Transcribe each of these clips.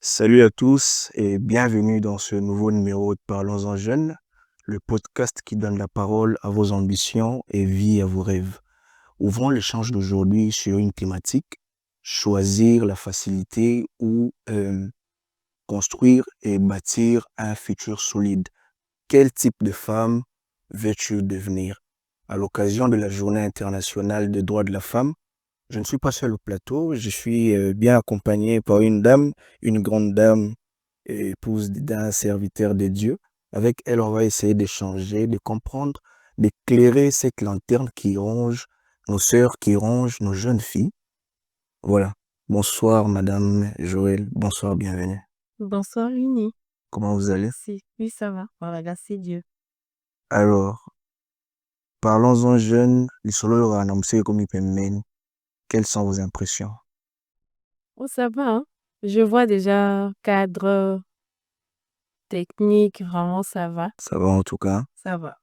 Salut à tous et bienvenue dans ce nouveau numéro de Parlons-en jeunes, le podcast qui donne la parole à vos ambitions et vie à vos rêves. Ouvrons l'échange d'aujourd'hui sur une thématique, choisir la facilité ou construire et bâtir un futur solide. Quel type de femme veux-tu devenir? À l'occasion de la Journée internationale des droits de la femme, je ne suis pas seul au plateau, je suis bien accompagné par une dame, une grande dame et épouse d'un serviteur de Dieu. Avec elle, on va essayer d'échanger, de comprendre, d'éclairer cette lanterne qui ronge nos sœurs, qui ronge nos jeunes filles. Voilà. Bonsoir, Madame Joël. Bonsoir, bienvenue. Bonsoir, Uni. Comment vous allez? Merci. Oui, ça va. Voilà, merci Dieu. Alors, parlons-en jeunes, les solos annoncé comme il peut mener. Quelles sont vos impressions? Oh, ça va, hein? Je vois déjà cadre technique, vraiment, ça va. Ça va en tout cas. Ça va.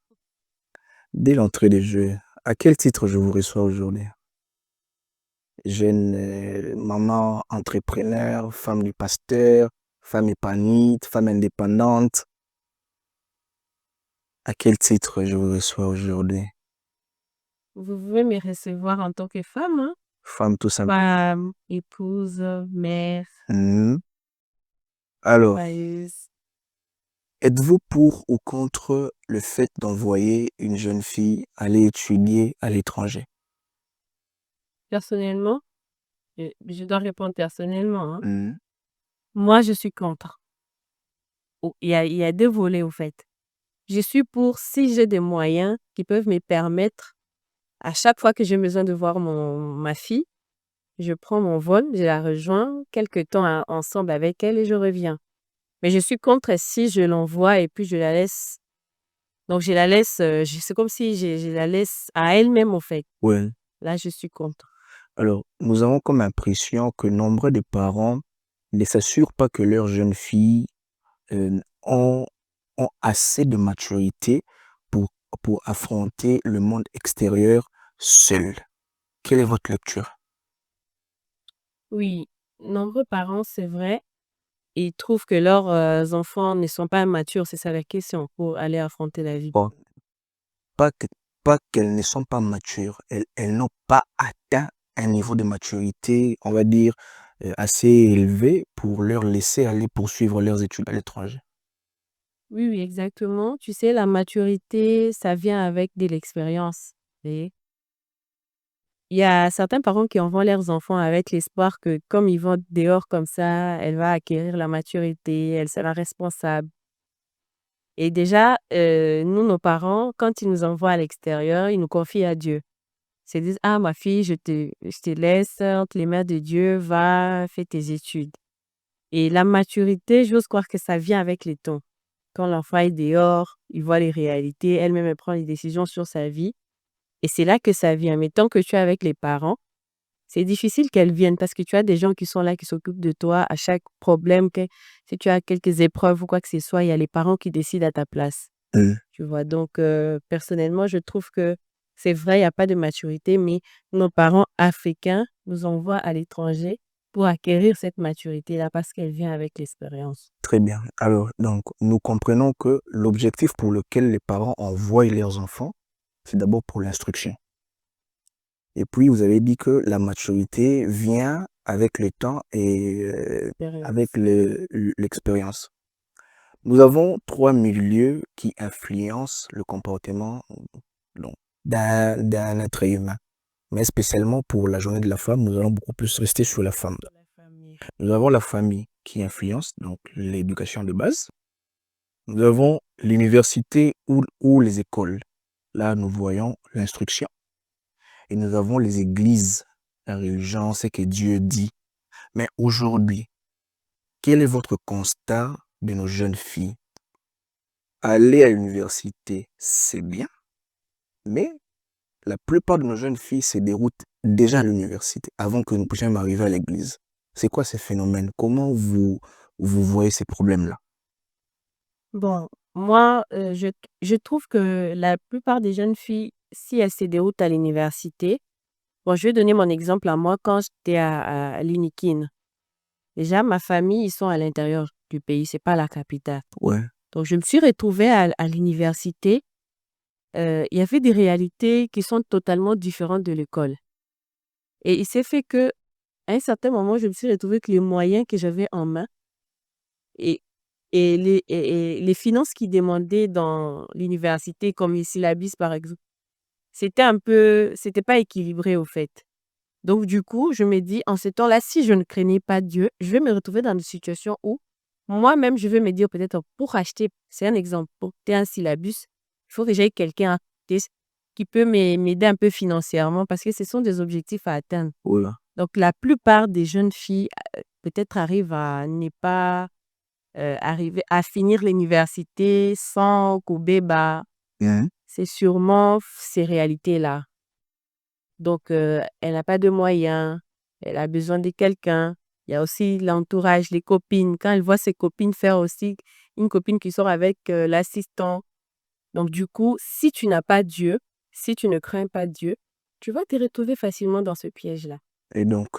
Dès l'entrée des jeux, à quel titre je vous reçois aujourd'hui? Jeune maman entrepreneur, femme du pasteur, femme épanouie, femme indépendante. À quel titre je vous reçois aujourd'hui? Vous pouvez me recevoir en tant que femme, hein? Femme tout simplement. Femme, épouse, mère, Alors, travailleuse. êtes-vous pour ou contre le fait d'envoyer une jeune fille aller étudier à l'étranger? Personnellement, je dois répondre personnellement, hein. Mhm. Moi, je suis contre. Oh, il y a deux volets, au fait. Je suis pour si j'ai des moyens qui peuvent me permettre, à chaque fois que j'ai besoin de voir ma fille, je prends mon vol, je la rejoins, quelque temps ensemble avec elle et je reviens. Mais je suis contre si je l'envoie et puis je la laisse. Donc je la laisse, c'est comme si je la laisse à elle-même en fait. Ouais. Là, je suis contre. Alors, nous avons comme impression que nombre de parents ne s'assurent pas que leur jeune fille ont, ont assez de maturité pour, pour affronter le monde extérieur seul. Quelle est votre lecture? Oui, nombreux parents, c'est vrai, ils trouvent que leurs enfants ne sont pas matures, c'est ça la question, pour aller affronter la vie. Bon, pas que, pas qu'elles ne sont pas matures, elles n'ont pas atteint un niveau de maturité, on va dire, assez élevé pour leur laisser aller poursuivre leurs études à l'étranger. Oui, oui, exactement. Tu sais, la maturité, ça vient avec de l'expérience. Et il y a certains parents qui envoient leurs enfants avec l'espoir que comme ils vont dehors comme ça, elle va acquérir la maturité, elle sera responsable. Et déjà, nous, nos parents, quand ils nous envoient à l'extérieur, ils nous confient à Dieu. Ils se disent: «Ah ma fille, je te laisse entre les mains de Dieu, va, fais tes études». Et la maturité, j'ose croire que ça vient avec le temps. Quand l'enfant est dehors, il voit les réalités, elle-même, elle prend les décisions sur sa vie et c'est là que ça vient. Mais tant que tu es avec les parents, c'est difficile qu'elles viennent parce que tu as des gens qui sont là, qui s'occupent de toi à chaque problème que si tu as quelques épreuves ou quoi que ce soit, il y a les parents qui décident à ta place, Mm. tu vois? Donc personnellement, je trouve que c'est vrai, il y a pas de maturité, mais nos parents africains nous envoient à l'étranger pour acquérir cette maturité-là parce qu'elle vient avec l'expérience. Très bien. Alors, donc, nous comprenons que l'objectif pour lequel les parents envoient leurs enfants, c'est d'abord pour l'instruction. Et puis, vous avez dit que la maturité vient avec le temps et avec Expérience. l'expérience. Nous avons trois milieux qui influencent le comportement donc, d'un être humain. Mais spécialement pour la journée de la femme, nous allons beaucoup plus rester sur la femme. Pour la famille. Nous avons la famille qui influence, donc l'éducation de base. Nous avons l'université ou les écoles. Là, nous voyons l'instruction. Et nous avons les églises, la religion, ce que Dieu dit. Mais aujourd'hui, quel est votre constat de nos jeunes filles? Aller à l'université, c'est bien, mais la plupart de nos jeunes filles se déroutent déjà à l'université avant que nous puissions arriver à l'église. C'est quoi ces phénomènes? Comment vous voyez ces problèmes-là? Bon, moi, je trouve que la plupart des jeunes filles, si elles se déroutent à l'université bon, je vais donner mon exemple à moi quand j'étais à l'UNIKIN. Déjà, ma famille, ils sont à l'intérieur du pays, c'est pas la capitale. Ouais. Donc, je me suis retrouvée à l'université. Il y avait des réalités qui sont totalement différentes de l'école. Et il s'est fait que, à un certain moment, je me suis retrouvée que les moyens que j'avais en main et, et les finances qu'ils demandaient dans l'université, comme les syllabus par exemple, c'était pas équilibré au fait. Donc, du coup, je me dis, en ce temps-là, si je ne craignais pas Dieu, je vais me retrouver dans une situation où moi-même, je vais me dire peut-être pour acheter, c'est un exemple, pour acheter un syllabus, il faut que j'aie quelqu'un à côté qui peut m'aider un peu financièrement parce que ce sont des objectifs à atteindre. Ouais. Donc, la plupart des jeunes filles, peut-être arrivent à ne pas arriver à finir l'université sans couper bas. Hein? C'est sûrement ces réalités-là. Donc, elle n'a pas de moyens, elle a besoin de quelqu'un. Il y a aussi l'entourage, les copines. Quand elle voit ses copines faire aussi une copine qui sort avec l'assistant. Donc, du coup, si tu n'as pas Dieu, si tu ne crains pas Dieu, tu vas te retrouver facilement dans ce piège-là. Et donc,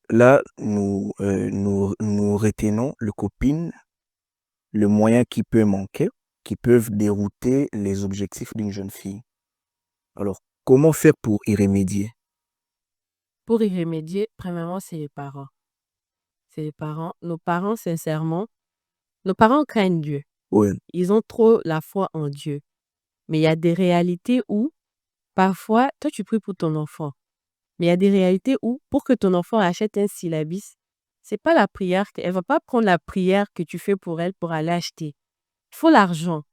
là, nous retenons le copine, le moyen qui peut manquer, qui peuvent dérouter les objectifs d'une jeune fille. Alors, comment faire pour y remédier? Pour y remédier, premièrement, c'est les parents. C'est les parents. Nos parents, sincèrement, nos parents craignent Dieu. Ouais. Ils ont trop la foi en Dieu. Mais il y a des réalités où, parfois, toi, tu pries pour ton enfant. Mais il y a des réalités où, pour que ton enfant achète un syllabus, c'est pas la prière, elle va pas prendre la prière que tu fais pour elle pour aller acheter. Il faut l'argent.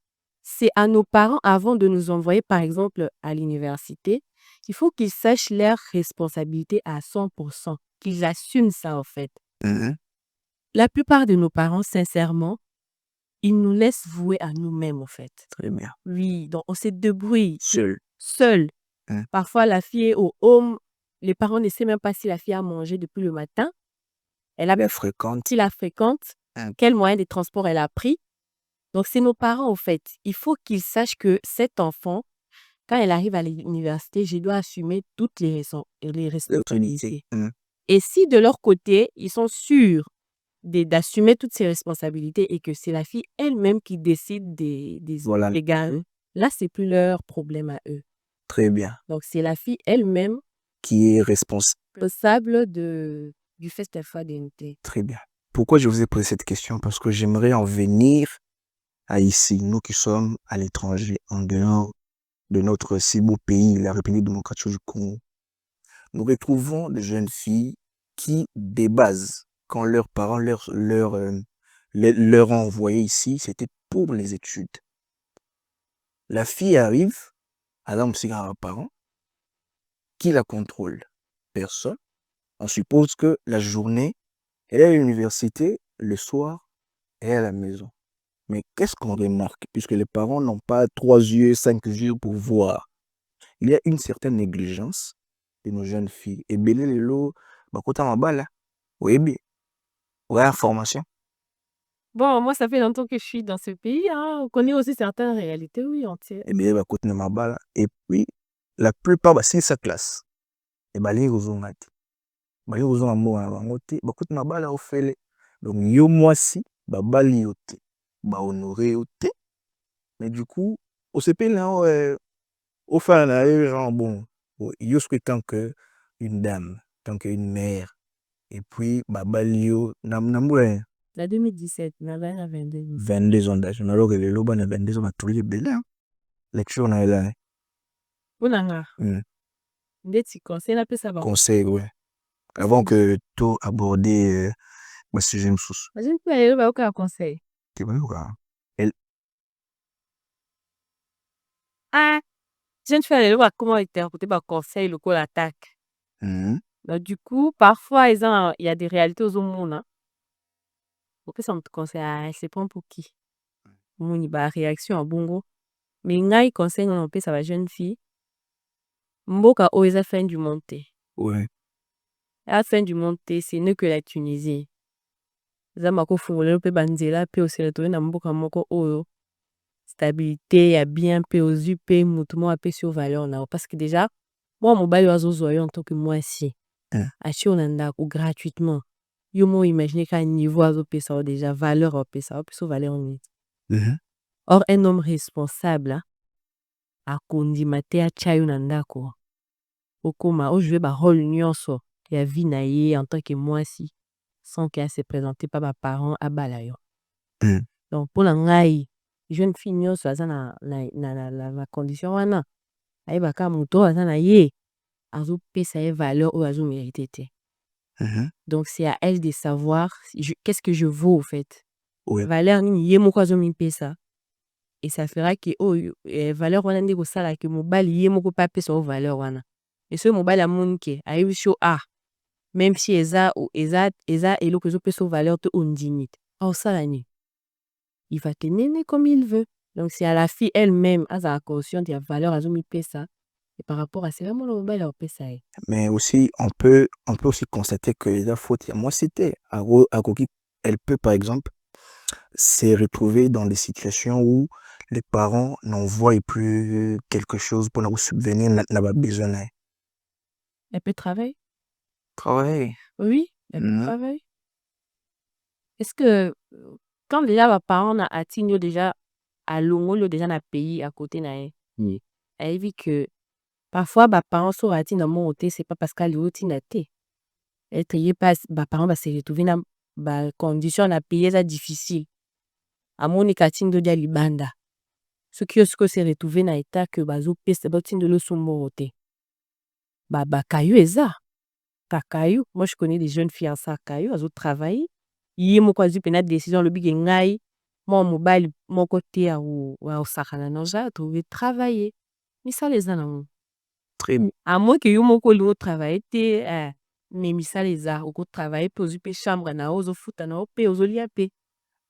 C'est à nos parents, avant de nous envoyer, par exemple, à l'université, il faut qu'ils sachent leurs responsabilités à 100%, qu'ils assument ça, en fait. Mhm. La plupart de nos parents, sincèrement, ils nous laissent vouer à nous-mêmes, en fait. Très bien. Oui, donc on se débrouille Seul. seul. Hein? Parfois, la fille est au home, les parents ne savent même pas si la fille a mangé depuis le matin. Elle a Les fréquentes. qui la fréquente, Hein? quel moyen de transport elle a pris. Donc, c'est nos parents, en fait. Il faut qu'ils sachent que cet enfant, quand elle arrive à l'université, je dois assumer toutes les responsabilités. Hein? Et si de leur côté, ils sont sûrs d'assumer toutes ces responsabilités et que c'est la fille elle-même qui décide des Voilà. égards, là, c'est plus leur problème à eux. Très bien. Donc, c'est la fille elle-même Qui est responsable? responsable du fait qu'elle soit d'unité. Très bien. Pourquoi je vous ai posé cette question? Parce que j'aimerais en venir à ici, nous qui sommes à l'étranger, en dehors de notre si beau pays, la République démocratique du Congo. Nous retrouvons des jeunes filles qui, des bases, quand leurs parents leur ont envoyé ici, c'était pour les études. La fille arrive, à un parent, qui la contrôle? Personne. On suppose que la journée, elle est à l'université, le soir, elle est à la maison. Mais qu'est-ce qu'on remarque? Puisque les parents n'ont pas 3 yeux, 5 yeux pour voir. Il y a une certaine négligence de nos jeunes filles. Et belé lelo, bakota mabala, oyebi, ouais, information. Bon, moi, ça fait longtemps que je suis dans ce pays. Hein. On connaît aussi certaines réalités, oui, entières. Et bien, bakota mabala. Et puis, la plupart, c'est sa classe. Et bali rozongati. Bali rozonga mo bangote, bakota mabala ofele. Donc, yo mwasi, babali yote. Ba honoré yote. Mais du coup, au CP, là, au fin, là, bon, yo suis tant que une dame, tant qu'une mère. Et puis, babalio, namoué, La 2017, ma mère a 22 ans. 22 ans d'âge. On a le loba na 22 ans, ma tous les belles, lecture na là. Bonanga, ndeti conseil na pesa ba. Conseil, ouais. Avant que tout aborder, ma sujet me sous. Imagine tu aller ba aucun conseil. Tu vois, quoi. Elle, Ah, je ne fais aller voir comment interpréter ba conseil le coup l'attaque. Donc, du coup, parfois, il y a des réalités aux hommes, hein. On peut s'en conseil, elle se prend pour qui? Mon ba réaction à bongo. Mais ngai conseil on peut ça va jeune fille. Mboka o eza fin du monde te. ouais. La fin du monde te, c'est ne que la Tunisie. Eza makofungolela mpe banzela mpe osala toye na mboka moko oyo stabilité ya bien mpe ozwi mpe motu moko apesi yo valeur na yo parce que déjà mwana mobali oyo azozwa yo en tant que mwasi atie yo na ndako gratuitement yo mo imaginer qu'à un niveau azopesa o déjà valeur opesa opesa valeur nini. Or un homme responsable akondima te atia yo na ndako okoma ojouer barole nyonso ya vie na ye en tant que mwasi sans qu'elle se présente pas baparent abala yo. Donc mpona ngai jeune fille nyonso aza na condition wana ayeba kaka moto oyo aza na ye azopesa ye valeur oyo azomérite te. Donc c'est à elle de savoir qu'est-ce que je vaux au fait. Ouais. Valeur nini ye moko azomipesa et ça fera que valeur wana nde kosala ke mobali ye moko mpe apesa o valeur wana. Et soki mobali amoni ke ayebi so même si eza eloko ezopesa o valeur te ondimi te aosala nini? Il va te mener comme il veut. Donc c'est à la fille elle-même azala consciente ya valeur azomipesa et par rapport à c'est vraiment le mobile aopesa ye. Mais aussi, on peut aussi constater que la faute, moi, c'était elle peut, par exemple, se retrouver dans des situations où les parents n'en voient plus quelque chose pour nous subvenir n'a besoin. Elle peut travailler? Travailler. Oui, elle peut travailler. Est-ce que quand déjà les parents na atteint déjà à l'ongolo déjà na pays à côté na ye, elle vit que parfois les parents sont atteint dans mon côté c'est pas parce qu'elle est na te. Elle travaille pas les parents va se retrouver dans ba condition na pays ça difficile. Amoni katindo dia libanda. Ce qui est se retrouver na état que bazo pesa batindo le sombo te. Ba kayu eza. Kakayu, moi je connais des jeunes filles en ça kayu, elles ont travaillé. Yé moko azu pena décision le big ngai moi mobile mon côté ou sakana noja trouver travailler. Mais ça les a non. Très bien. À moins que yo moko lo travailler te mais ça les a au travailler pour ozu pe chambre na ozo futa na pe ozo liape.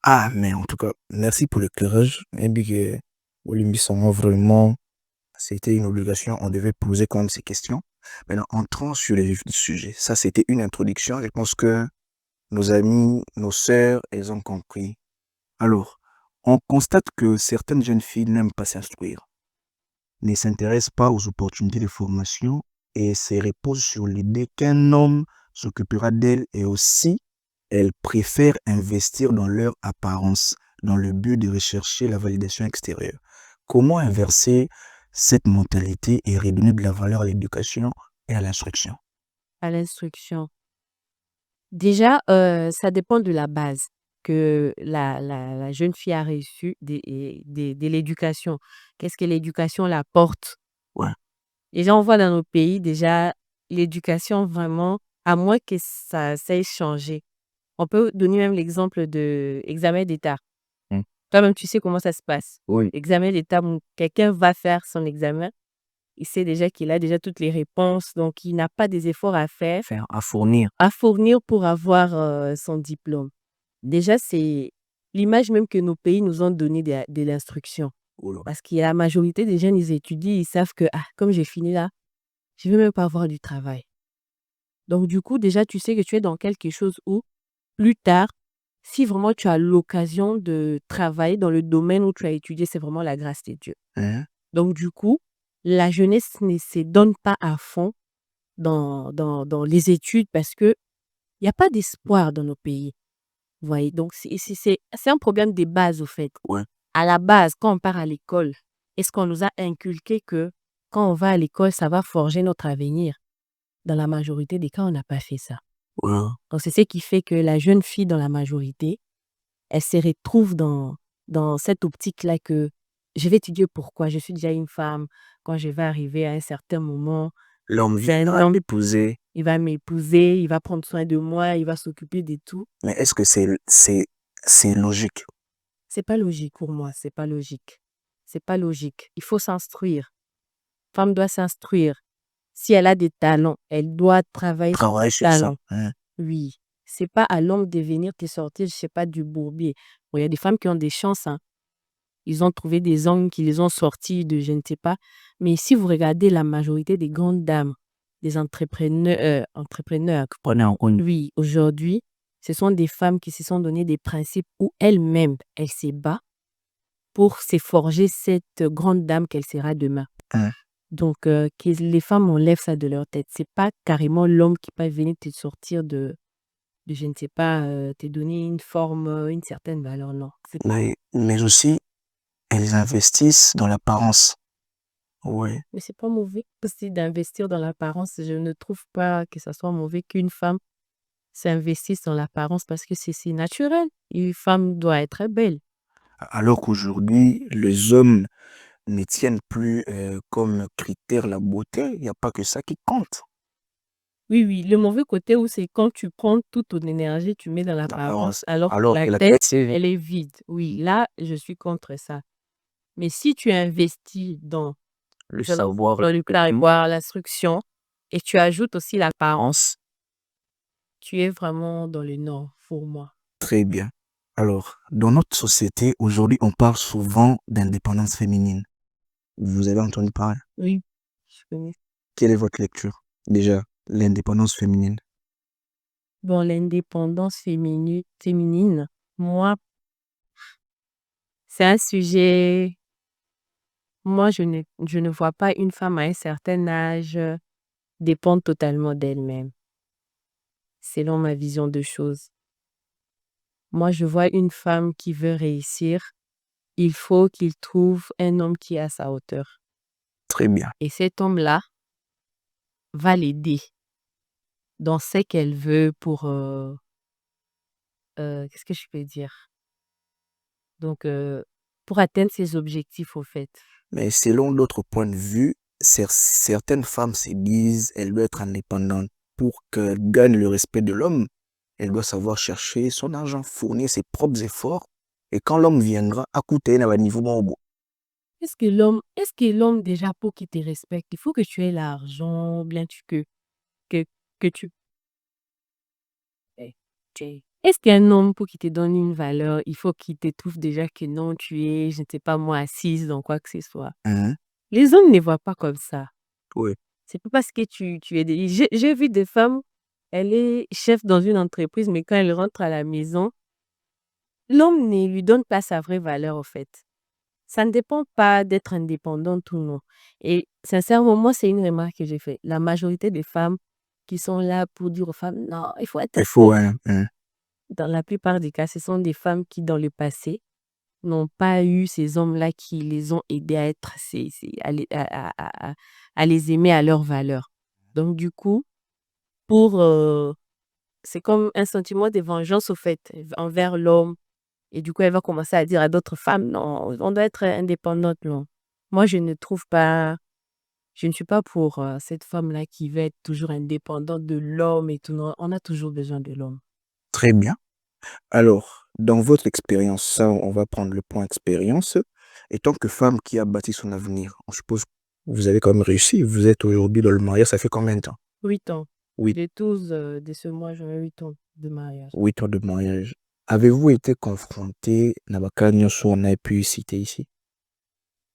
Ah, mais en tout cas, merci pour l'éclairage. Et bien que vraiment, c'était une obligation, on devait poser quand même ces questions. Maintenant, entrons sur les vifs du sujet. Ça, c'était une introduction. Je pense que nos amis, nos sœurs, elles ont compris. Alors, on constate que certaines jeunes filles n'aiment pas s'instruire, ne s'intéressent pas aux opportunités de formation et se reposent sur l'idée qu'un homme s'occupera d'elles et aussi elles préfèrent investir dans leur apparence dans le but de rechercher la validation extérieure. Comment inverser cette mentalité et redonner de la valeur à l'éducation et à l'instruction? À l'instruction. Déjà, ça dépend de la base que la jeune fille a reçue de l'éducation. Qu'est-ce que l'éducation l'apporte? Ouais. Déjà, on voit dans nos pays, déjà, l'éducation vraiment, à moins que ça ait changé. On peut donner même l'exemple de l'examen d'État. Toi-même, tu sais comment ça se passe. Oui. Examen d'État, quelqu'un va faire son examen. Il sait déjà qu'il a déjà toutes les réponses, donc il n'a pas des efforts à faire. À fournir. À fournir pour avoir son diplôme. Déjà, c'est l'image même que nos pays nous ont donné de l'instruction. Parce qu'il y a la majorité des jeunes, ils étudient, ils savent que comme j'ai fini là, je ne vais même pas avoir du travail. Donc du coup, déjà, tu sais que tu es dans quelque chose où, plus tard, si vraiment tu as l'occasion de travailler dans le domaine où tu as étudié, c'est vraiment la grâce de Dieu. Donc du coup, la jeunesse ne se donne pas à fond dans les études parce que il n'y a pas d'espoir dans nos pays. Vous voyez, donc c'est un problème de base au fait. Ouais. À la base, quand on part à l'école, est-ce qu'on nous a inculqué que quand on va à l'école, ça va forger notre avenir? Dans la majorité des cas, on n'a pas fait ça. Ouais. Donc c'est ce qui fait que la jeune fille dans la majorité, elle se retrouve dans cette optique-là que je vais étudier pourquoi. Je suis déjà une femme. Quand je vais arriver à un certain moment, l'homme va m'épouser. Il va m'épouser, il va prendre soin de moi, il va s'occuper de tout. Mais est-ce que c'est logique? C'est pas logique pour moi, c'est pas logique. C'est pas logique. Il faut s'instruire. Femme doit s'instruire. Si elle a des talents, elle doit travailler sur talent. Ça. Oui. C'est pas à l'homme de venir te sortir, je sais pas, du bourbier. Bon, il y a des femmes qui ont des chances, hein. Ils ont trouvé des hommes qui les ont sortis de je ne sais pas. Mais si vous regardez la majorité des grandes dames, des entrepreneurs, oui, aujourd'hui, ce sont des femmes qui se sont donné des principes où elles-mêmes, elles se battent pour se forger cette grande dame qu'elle sera demain. Donc, que les femmes enlèvent ça de leur tête. C'est pas carrément l'homme qui peut venir te sortir de je ne sais pas, te donner une forme, une certaine valeur, non. Mais aussi, elles investissent dans l'apparence. Ouais. Mais c'est pas mauvais aussi d'investir dans l'apparence. Je ne trouve pas que ça soit mauvais qu'une femme s'investisse dans l'apparence parce que c'est naturel. Une femme doit être belle. Alors qu'aujourd'hui, les hommes ne tiennent plus comme critère la beauté. Il n'y a pas que ça qui compte. Oui, oui, le mauvais côté où c'est quand tu prends toute ton énergie, tu mets dans l'apparence, alors que Alors la que la tête, tête, c'est vide. elle est vide. Oui, là, je suis contre ça. Mais si tu investis dans Le savoir, dans le clair-voie, l'instruction, et tu ajoutes aussi l'apparence, tu es vraiment dans le nord pour moi. très bien. Alors, dans notre société, aujourd'hui, on parle souvent d'indépendance féminine. Vous avez entendu parler? Oui, je connais. Quelle est votre lecture? Déjà, l'indépendance féminine. Bon, l'indépendance féminine, moi, c'est un sujet, moi, je ne vois pas une femme à un certain âge dépendre totalement d'elle-même, selon ma vision de choses. Moi, je vois une femme qui veut réussir, il faut qu'il trouve un homme qui est à sa hauteur. Très bien. Et cet homme-là va l'aider dans ce qu'elle veut pour, qu'est-ce que je peux dire? Donc, pour atteindre ses objectifs, au fait. Mais selon d'autres points de vue, certaines femmes se disent qu'elles doivent être indépendantes pour qu'elles gagnent le respect de l'homme. Elle doit savoir chercher son argent, fournir ses propres efforts. Et quand l'homme viendra, à côté, à niveau bon. Est-ce que l'homme déjà pour qu'il te respecte, il faut que tu aies l'argent, ou bien que, que tu... eh, Est-ce qu'un homme pour qu'il te donne une valeur, il faut qu'il te trouve déjà que non, tu es, je ne sais pas moi, assise dans quoi que ce soit. Hein? Les hommes ne voient pas comme ça. Oui. C'est pas parce que tu es... J'ai vu des femmes, elle est chef dans une entreprise, mais quand elle rentre à la maison, l'homme ne lui donne pas sa vraie valeur, au fait. Ça ne dépend pas d'être indépendante ou non. Et sincèrement, moi, c'est une remarque que j'ai faite. La majorité des femmes qui sont là pour dire aux femmes, non, il faut être Il faut, fort. hein. Dans la plupart des cas, ce sont des femmes qui, dans le passé, n'ont pas eu ces hommes-là qui les ont aidés à être, à les aimer à leur valeur. Donc, du coup, pour, c'est comme un sentiment de vengeance, au fait, envers l'homme. Et du coup, elle va commencer à dire à d'autres femmes: «Non, on doit être indépendante», non. Moi, je ne suis pas pour, cette femme-là qui veut être toujours indépendante de l'homme et tout, non, on a toujours besoin de l'homme. Très bien. Alors, dans votre expérience, ça, on va prendre le point expérience. Et tant que femme qui a bâti son avenir, on suppose que vous avez quand même réussi. Vous êtes aujourd'hui dans le mariage, ça fait combien de temps? 8 ans. Huit, Le 12 de ce mois, j'aurai 8 ans de mariage. 8 ans de mariage. Avez-vous été confronté, Nabaka Nyoso, on a pu citer ici,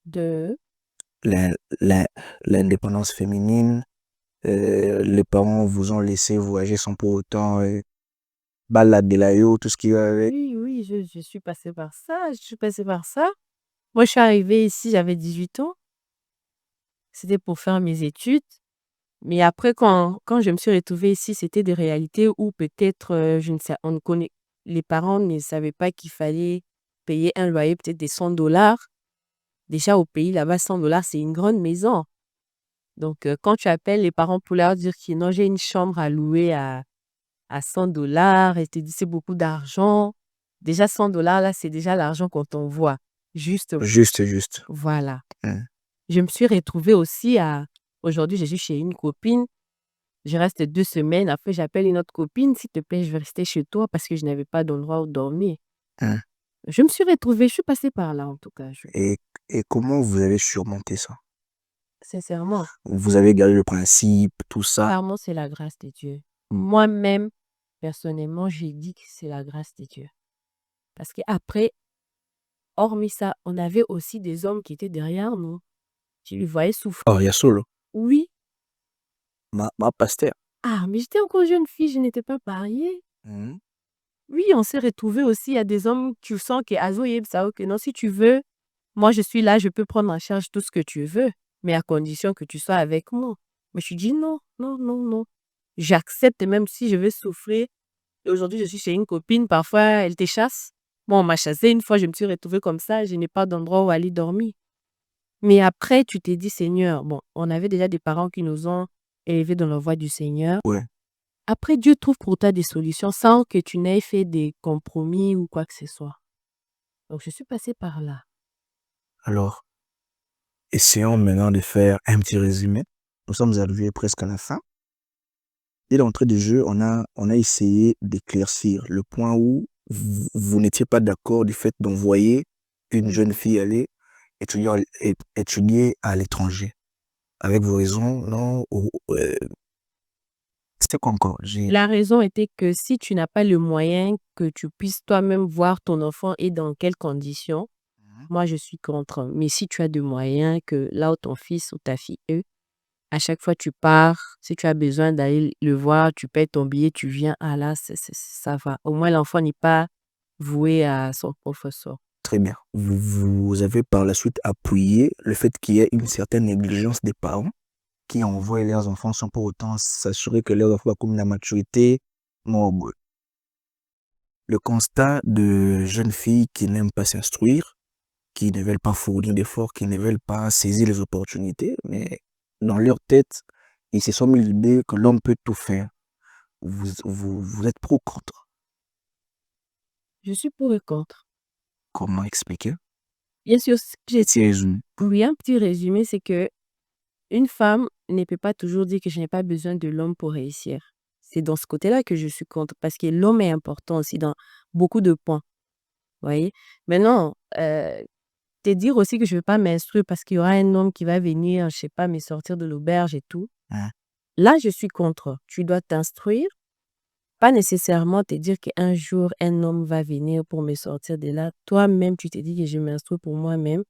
De l'in- l'in- l'indépendance féminine, les parents vous ont laissé voyager sans pour autant balader la yo, tout ce qui va avec. Oui, oui, je suis passée par ça, je suis passée par ça. Moi, je suis arrivée ici, j'avais 18 ans. C'était pour faire mes études. Mais après, quand je me suis retrouvée ici, c'était des réalités où peut-être, je ne sais, on ne connaît, les parents ne savaient pas qu'il fallait payer un loyer peut-être des 100 $. Déjà au pays là-bas, 100 $, c'est une grande maison. Donc, quand tu appelles les parents pour leur dire que non, j'ai une chambre à louer à 100 $, et te disent c'est beaucoup d'argent. Déjà 100 $ là, c'est déjà l'argent qu'on t'envoie. Juste, Juste, juste. voilà. Hein. Je me suis retrouvée aussi aujourd'hui, je suis chez une copine. Je reste 2 semaines, après j'appelle une autre copine: «S'il te plaît, je vais rester chez toi» parce que je n'avais pas d'endroit où dormir. Hein. Je me suis retrouvée, je suis passée par là en tout cas, Et, et comment vous avez surmonté ça? sincèrement. Vous avez gardé le principe, tout ça. Sincèrement, c'est la grâce de Dieu. Moi-même, personnellement, j'ai dit que c'est la grâce de Dieu. Parce qu'après, hormis ça, on avait aussi des hommes qui étaient derrière nous. Tu les voyais souffrir. Oh, il y a solo. Oui. Ma pasteur. Ah, mais j'étais encore jeune fille, je n'étais pas mariée. Hein. Oui, on s'est retrouvés aussi. Il y a des hommes, tu sens que Azo Yeb Sao, que non, si tu veux, moi je suis là, je peux prendre en charge tout ce que tu veux, mais à condition que tu sois avec moi. Mais je dis non, non, non, non. J'accepte même si je vais souffrir. aujourd'hui, je suis chez une copine, parfois, elle te chasse. Bon, on m'a chassée une fois, je me suis retrouvée comme ça, je n'ai pas d'endroit où aller dormir. Mais après, tu t'es dit: «Seigneur», bon, on avait déjà des parents qui nous ont élevés dans la voie du Seigneur. Ouais. Après, Dieu trouve pour toi des solutions sans que tu n'aies fait des compromis ou quoi que ce soit. Donc je suis passée par là. Alors, essayons maintenant de faire un petit résumé. Nous sommes arrivés presque à la fin. Dès l'entrée du jeu, on a essayé d'éclaircir le point où vous n'étiez pas d'accord du fait d'envoyer une jeune fille aller étudier à l'étranger. Avec vos raisons, non, c'était quoi encore? La raison était que si tu n'as pas le moyen que tu puisses toi-même voir ton enfant et dans quelles conditions, moi je suis contre. Mais si tu as de moyens que là où ton fils ou ta fille est, à chaque fois tu pars, si tu as besoin d'aller le voir, tu payes ton billet, tu viens, ah là, ça va. Au moins l'enfant n'est pas voué à son professeur. Très bien. Vous avez par la suite appuyé le fait qu'il y ait une certaine négligence des parents qui envoient leurs enfants sans pour autant s'assurer que leurs enfants accomplissent la maturité. Bon, le constat de jeunes filles qui n'aiment pas s'instruire, qui ne veulent pas fournir d'efforts, qui ne veulent pas saisir les opportunités, mais dans leur tête, ils se sont mis l'idée que l'homme peut tout faire. Vous êtes pro ou contre? Je suis pour et contre. Comment expliquer? Bien sûr, ce que j'ai Petit résumé. oui, un petit résumé, c'est que une femme ne peut pas toujours dire que je n'ai pas besoin de l'homme pour réussir. C'est dans ce côté-là que je suis contre, parce que l'homme est important aussi dans beaucoup de points. Vous voyez? Maintenant, te dire aussi que je ne veux pas m'instruire parce qu'il y aura un homme qui va venir, je sais pas, me sortir de l'auberge et tout. Hein? Là, je suis contre. Tu dois t'instruire, pas nécessairement te dire qu'un jour, un homme va venir pour me sortir de là. Toi-même, tu te dis que je m'instruis pour moi-même.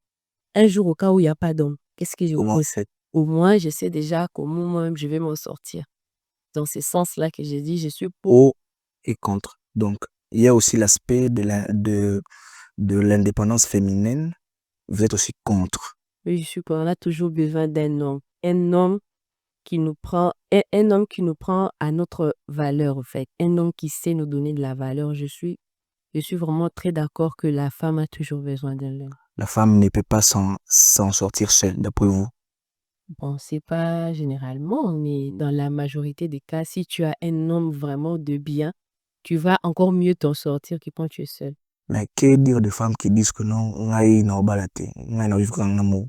Un jour, au cas où il y a pas d'homme, qu'est-ce que je Comment pose? faites? Au moins, je sais déjà comment moi-même je vais m'en sortir. Dans ce sens-là que j'ai dit, je suis pour. Pro et contre. Donc, il y a aussi l'aspect de l'indépendance féminine. Vous êtes aussi contre. Oui, je suis pour. On a toujours besoin d'un homme. Un homme qui nous prend, un homme qui nous prend à notre valeur, en fait. Un homme qui sait nous donner de la valeur. Je suis vraiment très d'accord que la femme a toujours besoin d'un homme. La femme ne peut pas s'en sortir seule, d'après vous. Bon, c'est pas généralement, mais dans la majorité des cas, si tu as un homme vraiment de bien, tu vas encore mieux t'en sortir que quand tu es seul. Mais que dire de femmes qui disent que non, ngai na obalate, ngai na vivre en amour.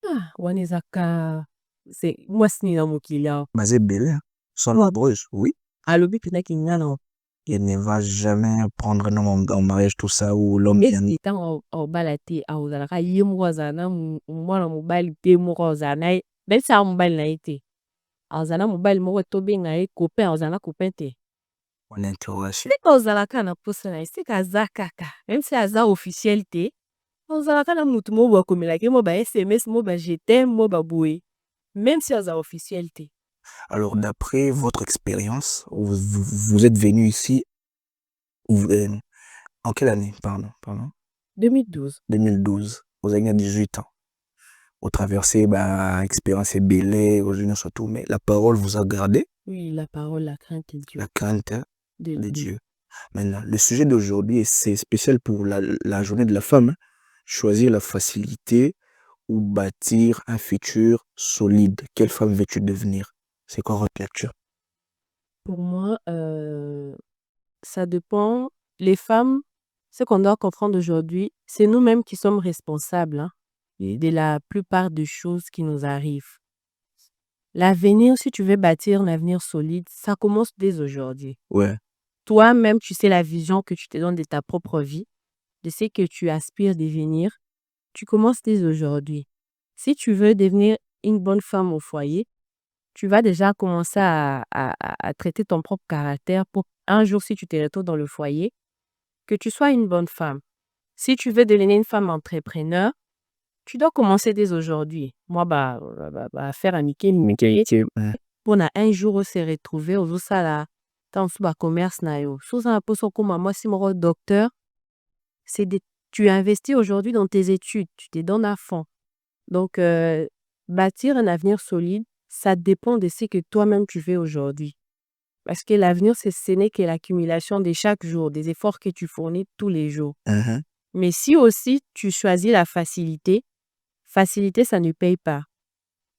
Ah, wanezaka, c'est moi ce n'est mon client. Mais c'est belle, hein. Sont nombreuses, oui. Alobi pena kinyana. Elle ne va jamais prendre un homme en mariage, tout ça, où l'homme Et vient. c'est tant au balate à ozalaka yemwazana mwana mobali pe moko ozana même ça mobali na été. Ozana mobali moko tobenga ye copain ozana copain te. En interrogation. C'est ozalaka na posa na c'est kaza kaka. Même si aza officiel te, ozalaka na mutu mo bakomelaki mo ba SMS mo ba je t'aime mo ba boye. Même si aza officiel te. Alors, d'après votre expérience, vous êtes venu ici, en quelle année? Pardon. 2012. 2012. Vous avez 18 ans. Au traversé, bah, expérience est belle, aux jeunes surtout, mais la parole vous a gardé, Oui, la parole, la crainte de Dieu. la crainte De de Dieu. Dieu. Maintenant, le sujet d'aujourd'hui, c'est spécial pour la journée de la femme, hein. Choisir la facilité ou bâtir un futur solide. Quelle femme veux-tu devenir? C'est quoi votre lecture? Pour moi, ça dépend. Les femmes, ce qu'on doit comprendre aujourd'hui, c'est nous-mêmes qui sommes responsables hein, de la plupart des choses qui nous arrivent. L'avenir, si tu veux bâtir un avenir solide, ça commence dès aujourd'hui. Ouais, Toi-même, tu sais la vision que tu te donnes de ta propre vie, de ce que tu aspires devenir. Tu commences dès aujourd'hui. Si tu veux devenir une bonne femme au foyer, tu vas déjà commencer à traiter ton propre caractère pour un jour, si tu te retrouves dans le foyer, que tu sois une bonne femme. Si tu veux devenir une femme entrepreneur, tu dois commencer dès aujourd'hui. Moi, faire un métier ouais. pour un jour se retrouver au sala, dans le commerce na yo. Sous un peu comme moi, si mon docteur, tu investis aujourd'hui dans tes études, tu te donnes à fond. Donc, bâtir un avenir solide, ça dépend de ce que toi-même tu fais aujourd'hui. Parce que l'avenir, ce n'est que l'accumulation de chaque jour, des efforts que tu fournis tous les jours. Mhm. Mais si aussi tu choisis la facilité, ça ne paye pas.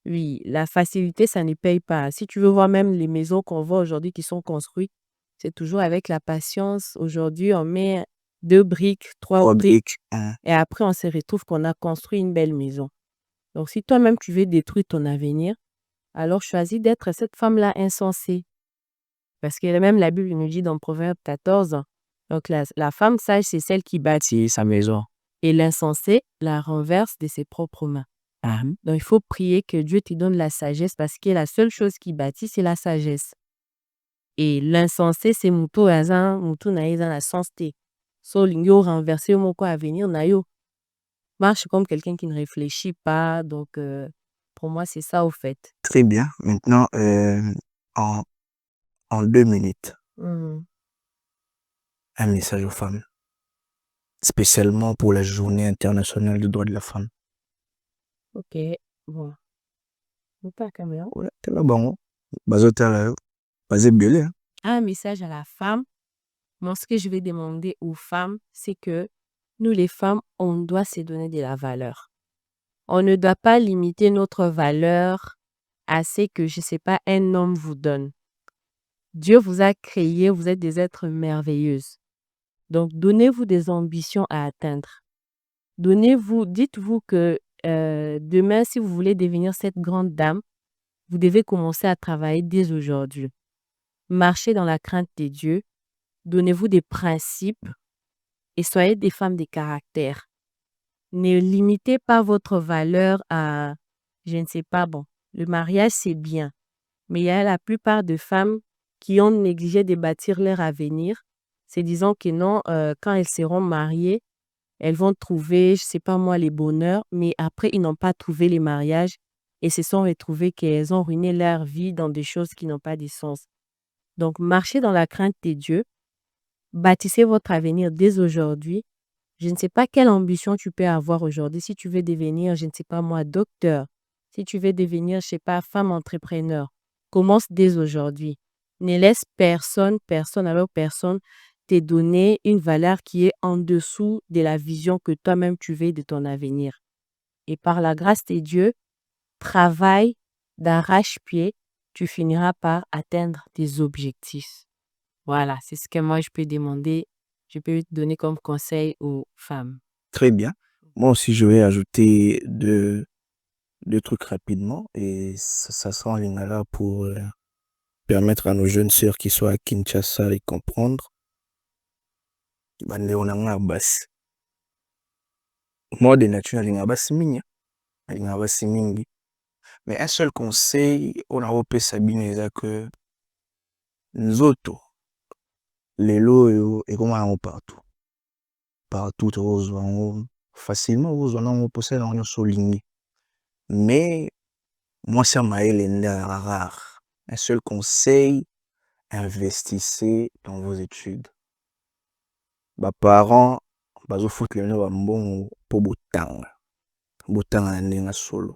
Oui, la facilité, ça ne paye pas. Si tu veux voir même les maisons qu'on voit aujourd'hui qui sont construites, c'est toujours avec la patience. Aujourd'hui, on met 2 briques, 3 Trois briques briques. Mhm. et après, on se retrouve qu'on a construit une belle maison. Donc, si toi-même, tu veux détruire ton avenir, alors choisis d'être cette femme-là insensée. Parce que même la Bible nous dit dans Proverbe 14, donc la femme sage, c'est celle qui bâtit sa maison. Et l'insensé la renverse de ses propres mains. Donc, il faut prier que Dieu te donne la sagesse parce que la seule chose qui bâtit, c'est la sagesse. Et l'insensé, c'est mutu na ye eza na sens te. So, olingi renverser moko avenir na yo. Marche comme quelqu'un qui ne réfléchit pas. Donc, pour moi, c'est ça au fait. Très bien. Maintenant, en, en 2 minutes, Mhm. un message aux femmes, spécialement pour la Journée internationale des droits de la femme. Ok, bon. Pas caméra. Ouais, t'es là, bon. Bazotala, basé belé, hein. Un message à la femme. Moi, ce que je vais demander aux femmes, c'est que nous, les femmes, on doit se donner de la valeur. On ne doit pas limiter notre valeur à ce que, je ne sais pas, un homme vous donne. Dieu vous a créé, vous êtes des êtres merveilleuses. Donc, donnez-vous des ambitions à atteindre. Dites-vous que demain, si vous voulez devenir cette grande dame, vous devez commencer à travailler dès aujourd'hui. Marchez dans la crainte de Dieu. Donnez-vous des principes et soyez des femmes de caractère. Ne limitez pas votre valeur à, je ne sais pas, bon, le mariage, c'est bien. Mais il y a la plupart de femmes qui ont négligé de bâtir leur avenir, se disant que non, quand elles seront mariées, elles vont trouver, je ne sais pas moi, les bonheurs, mais après, ils n'ont pas trouvé les mariages et se sont retrouvées qu'elles ont ruiné leur vie dans des choses qui n'ont pas de sens. Donc, marchez dans la crainte de Dieu, bâtissez votre avenir dès aujourd'hui. Je ne sais pas quelle ambition tu peux avoir aujourd'hui. Si tu veux devenir, je ne sais pas moi, docteur, si tu veux devenir, je ne sais pas, femme entrepreneur, commence dès aujourd'hui. Ne laisse personne te donner une valeur qui est en dessous de la vision que toi-même tu veux de ton avenir. Et par la grâce de Dieu, travaille d'arrache-pied, tu finiras par atteindre tes objectifs. Voilà, c'est ce que moi je peux demander, je peux donner comme conseil aux femmes. Très bien. Moi aussi, je vais ajouter deux trucs rapidement et ça sera en lingala pour permettre à nos jeunes sœurs qui sont à Kinshasa de comprendre. Bande onanga basi. Moi, de nature, alinga basi mingi. Alinga basi mingi. Mais un seul conseil, on a repéré Sabine, c'est que nzoto, lelo, et comment on partout. Partout, facilement, on possède en soligné. Mais, moi, ça m'a aidé rare. Un seul conseil, investissez dans vos études. Bah, parents, bazo foutre le nom bon pour botanga. Botanga na solo.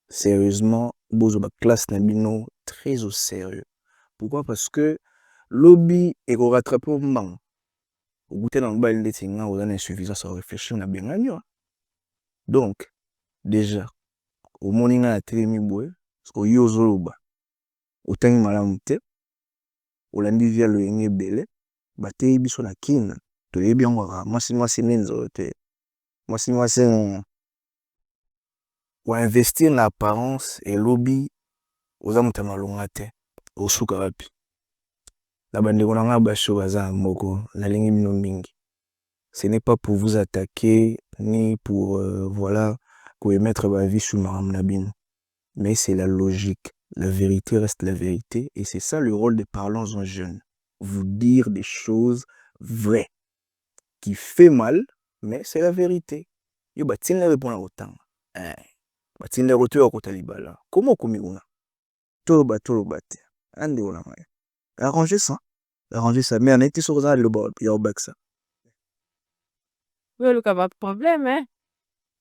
Sérieusement, bozo ba classe na bino très au sérieux. Pourquoi? Parce que lobby et qu'on rattrape au mbang. Au goûter dans le bal de tinga, vous avez insuffisance à réfléchir, on a bien gagné. Donc, déjà, au morning à la télé, parce que yo zoloba, autant il m'a monté, au lundi via le yenge belé, bate biso na kin, to ye bien wara, moi c'est nenzo te, moi c'est ou investir dans l'apparence et lobby, aux amoutama longate, au souka rapi. La bande on a basho baza moko, la ligne mino mingi. Ce n'est pas pour vous attaquer, ni pour, voilà, pour mettre ma vie sur Maram Nabine. Mais c'est la logique. La vérité reste la vérité. Et c'est ça le rôle des parlants en jeunes. Vous dire des choses vraies, qui fait mal, mais c'est la vérité. Yo, bah, tiens, répondre autant. Bah, tiens, le retour au Talibala. Comment on Tolo bate. Ande on a arranger ça. Arranger ça. Mais on a été sur ça, le bord, il y a ça. Oui, il n'y a pas de problème, hein?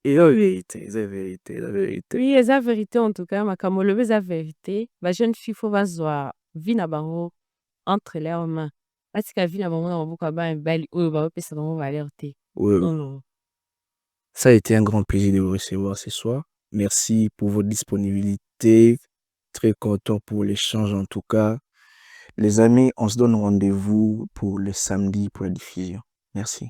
Et la vérité, la vérité, la vérité. Oui, c'est la vérité en tout cas. Ma kamolobe, c'est la vérité. Ma jeune fille, faut voir, vie na bango. entre leurs mains. Parce qu'à vie, à un moment, on va un bel, on va passer dans mon alerter. Ouais, Non. ça a été un grand plaisir de vous recevoir ce soir. Merci pour votre disponibilité. Très content pour l'échange en tout cas. Les amis, on se donne rendez-vous pour le samedi pour la diffusion. Merci.